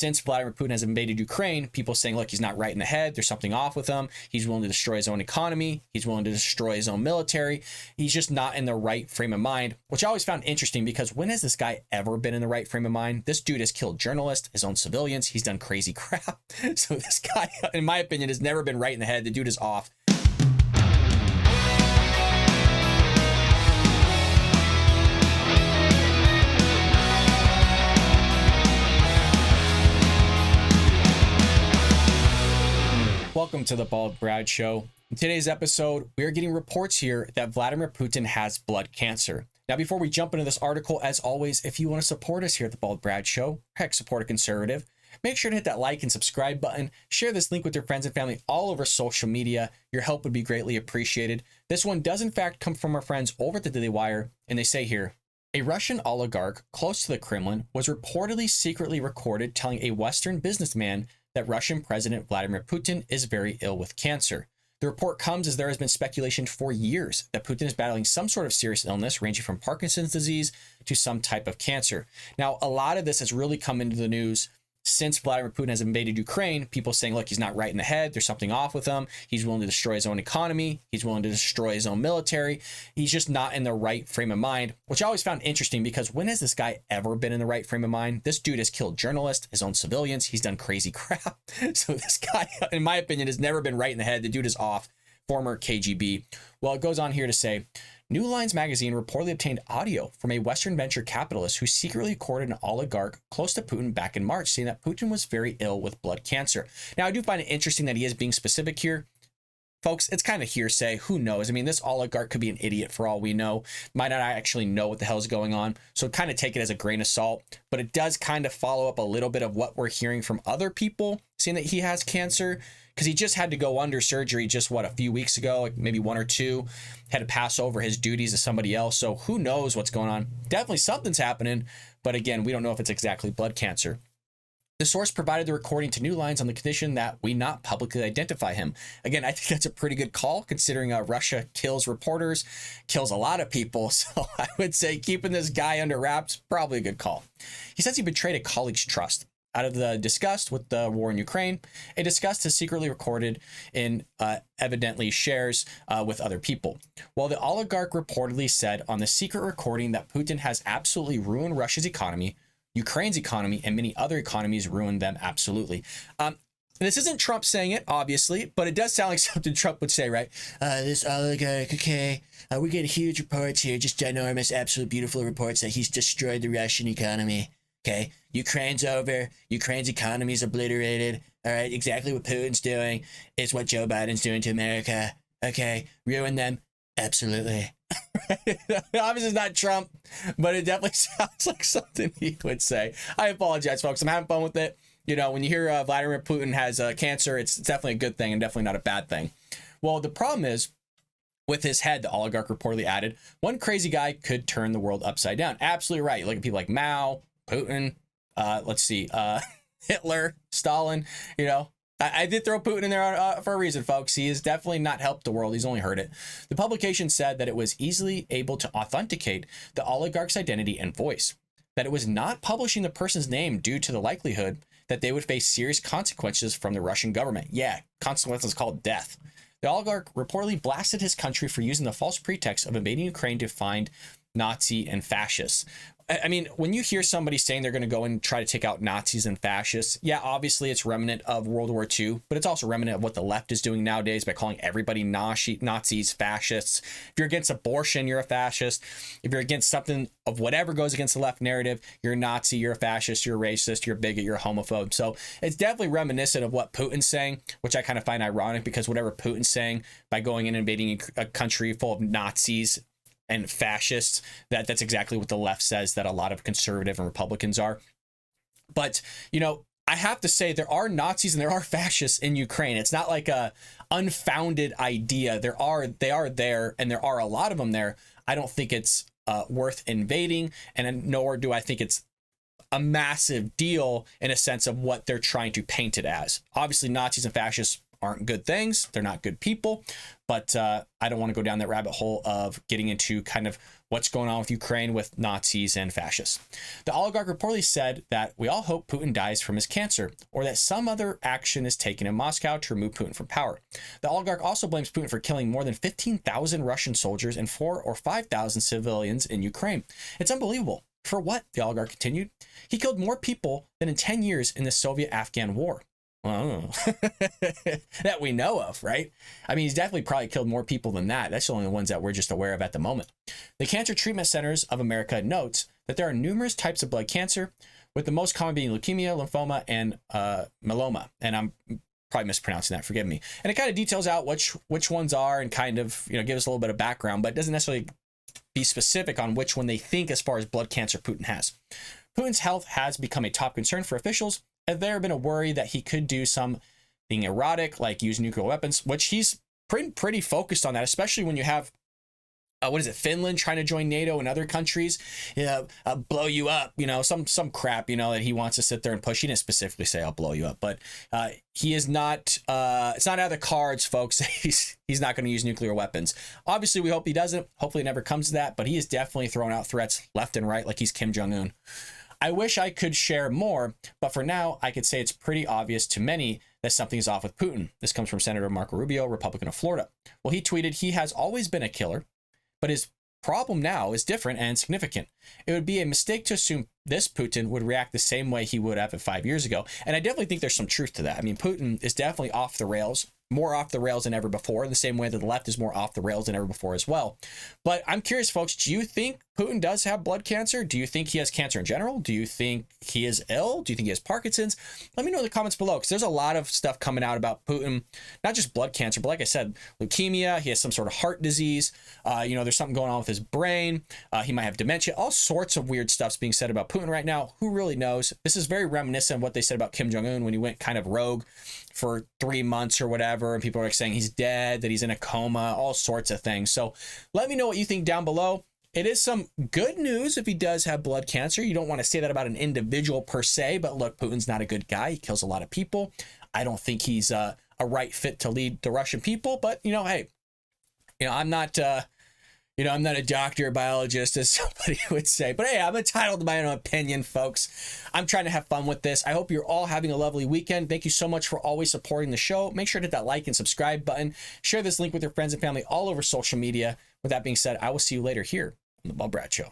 since Vladimir Putin has invaded Ukraine, people saying, look, he's not right in the head. There's something off with him. He's willing to destroy his own economy. He's willing to destroy his own military. He's just not in the right frame of mind, which I always found interesting because when has this guy ever been in the right frame of mind? This dude has killed journalists, his own civilians. He's done crazy crap. So this guy, in my opinion, has never been right in the head. The dude is off. Welcome to the Bald Brad Show. In today's episode, we are getting reports here that Vladimir Putin has blood cancer. Now, before we jump into this article, as always, if you want to support us here at the Bald Brad Show, heck, support a conservative, make sure to hit that like and subscribe button. Share this link with your friends and family all over social media. Your help would be greatly appreciated. This one does, in fact, come from our friends over at the Daily Wire, and they say here, a Russian oligarch close to the Kremlin was reportedly secretly recorded telling a Western businessman that Russian President Vladimir Putin is very ill with cancer. The report comes as there has been speculation for years that Putin is battling some sort of serious illness ranging from Parkinson's disease to some type of cancer. Now, a lot of this has really come into the news since Vladimir Putin has invaded Ukraine, people saying, look, he's not right in the head. There's something off with him. He's willing to destroy his own economy. He's willing to destroy his own military. He's just not in the right frame of mind, which I always found interesting because when has this guy ever been in the right frame of mind? This dude has killed journalists, his own civilians. He's done crazy crap. So this guy, in my opinion, has never been right in the head. The dude is off. Former KGB. Well, it goes on here to say, New Lines magazine reportedly obtained audio from a Western venture capitalist who secretly recorded an oligarch close to Putin back in March, saying that Putin was very ill with blood cancer. Now, I do find it interesting that he is being specific here. Folks, it's kind of hearsay. Who knows? I mean, this oligarch could be an idiot for all we know. Might not actually know what the hell is going on. So kind of take it as a grain of salt. But it does kind of follow up a little bit of what we're hearing from other people saying that he has cancer. Because he just had to go under surgery just, a few weeks ago, like maybe one or two, had to pass over his duties to somebody else. So who knows what's going on? Definitely something's happening. But again, we don't know if it's exactly blood cancer. The source provided the recording to New Lines on the condition that we not publicly identify him. Again, I think that's a pretty good call considering Russia kills reporters, kills a lot of people. So I would say keeping this guy under wraps, probably a good call. He says he betrayed a colleague's trust. Out of the disgust with the war in Ukraine, a disgust is secretly recorded in evidently shares with other people. While the oligarch reportedly said on the secret recording that Putin has absolutely ruined Russia's economy, Ukraine's economy, and many other economies ruined them absolutely. This isn't Trump saying it, obviously, but it does sound like something Trump would say, right? This oligarch, okay, we get huge reports here, just ginormous, absolute beautiful reports that he's destroyed the Russian economy. Okay, Ukraine's over. Ukraine's economy is obliterated. All right, exactly what Putin's doing is what Joe Biden's doing to America. Okay, ruin them. Absolutely. Obviously, it's not Trump, but it definitely sounds like something he would say. I apologize, folks. I'm having fun with it. You know, when you hear Vladimir Putin has cancer, it's definitely a good thing and definitely not a bad thing. Well, the problem is, with his head, the oligarch reportedly added, one crazy guy could turn the world upside down. Absolutely right. You look at people like Mao, Putin, Hitler, Stalin, you know, I did throw Putin in there for a reason, folks. He has definitely not helped the world. He's only hurt it. The publication said that it was easily able to authenticate the oligarch's identity and voice, that it was not publishing the person's name due to the likelihood that they would face serious consequences from the Russian government. Yeah, consequences called death. The oligarch reportedly blasted his country for using the false pretext of invading Ukraine to find Nazi and fascists. I mean, when you hear somebody saying they're going to go and try to take out Nazis and fascists, yeah, obviously it's remnant of World War II, but it's also remnant of what the left is doing nowadays by calling everybody Nazis, fascists. If you're against abortion, you're a fascist. If you're against something of whatever goes against the left narrative, you're a Nazi, you're a fascist, you're a racist, you're a bigot, you're a homophobe. So it's definitely reminiscent of what Putin's saying, which I kind of find ironic because whatever Putin's saying by going and invading a country full of Nazis and fascists, that's exactly what the left says that a lot of conservative and Republicans are. But, you know, I have to say there are Nazis and there are fascists in Ukraine. It's not like a unfounded idea. They are there, and there are a lot of them there. I don't think it's worth invading, and nor do I think it's a massive deal in a sense of what they're trying to paint it as. Obviously, Nazis and fascists aren't good things. They're not good people. But I don't want to go down that rabbit hole of getting into kind of what's going on with Ukraine with Nazis and fascists. The oligarch reportedly said that we all hope Putin dies from his cancer, or that some other action is taken in Moscow to remove Putin from power. The oligarch also blames Putin for killing more than 15,000 Russian soldiers and 4,000 or 5,000 civilians in Ukraine. It's unbelievable. For what? The oligarch continued. He killed more people than in 10 years in the Soviet-Afghan war. Well, that we know of, right? I mean, he's definitely probably killed more people than that. That's only the ones that we're just aware of at the moment. The Cancer Treatment Centers of America notes that there are numerous types of blood cancer, with the most common being leukemia, lymphoma, and myeloma. And I'm probably mispronouncing that, forgive me. And it kind of details out which ones are and kind of, you know, give us a little bit of background, but it doesn't necessarily be specific on which one they think as far as blood cancer Putin has. Putin's health has become a top concern for officials, and there have been a worry that he could do something erotic, like use nuclear weapons, which he's pretty focused on that, especially when you have, Finland trying to join NATO and other countries, blow you up, you know, some crap, you know, that he wants to sit there and push. He didn't specifically say I'll blow you up, but he is not, it's not out of the cards, folks. He's not going to use nuclear weapons. Obviously, we hope he doesn't. Hopefully it never comes to that, but he is definitely throwing out threats left and right like he's Kim Jong-un. I wish I could share more, but for now, I could say it's pretty obvious to many that something is off with Putin. This comes from Senator Marco Rubio, Republican of Florida. Well, he tweeted, he has always been a killer, but his problem now is different and significant. It would be a mistake to assume this Putin would react the same way he would have 5 years ago. And I definitely think there's some truth to that. I mean, Putin is definitely off the rails, more off the rails than ever before, in the same way that the left is more off the rails than ever before as well. But I'm curious, folks, do you think Putin does have blood cancer? Do you think he has cancer in general? Do you think he is ill? Do you think he has Parkinson's? Let me know in the comments below, because there's a lot of stuff coming out about Putin, not just blood cancer, but like I said, leukemia, he has some sort of heart disease, there's something going on with his brain, he might have dementia, all sorts of weird stuff's being said about Putin right now. Who really knows? This is very reminiscent of what they said about Kim Jong-un when he went kind of rogue for 3 months or whatever, and people are like saying he's dead, that he's in a coma, all sorts of things. So let me know what you think down below. It is some good news if he does have blood cancer. You don't want to say that about an individual per se, but look, Putin's not a good guy. He kills a lot of people. I don't think he's a right fit to lead the Russian people, but hey, I'm not I'm not a doctor or biologist, as somebody would say, but hey, I'm entitled to my own opinion, folks. I'm trying to have fun with this. I hope you're all having a lovely weekend. Thank you so much for always supporting the show. Make sure to hit that like and subscribe button. Share this link with your friends and family all over social media. With that being said, I will see you later here on The Bald Brad Show.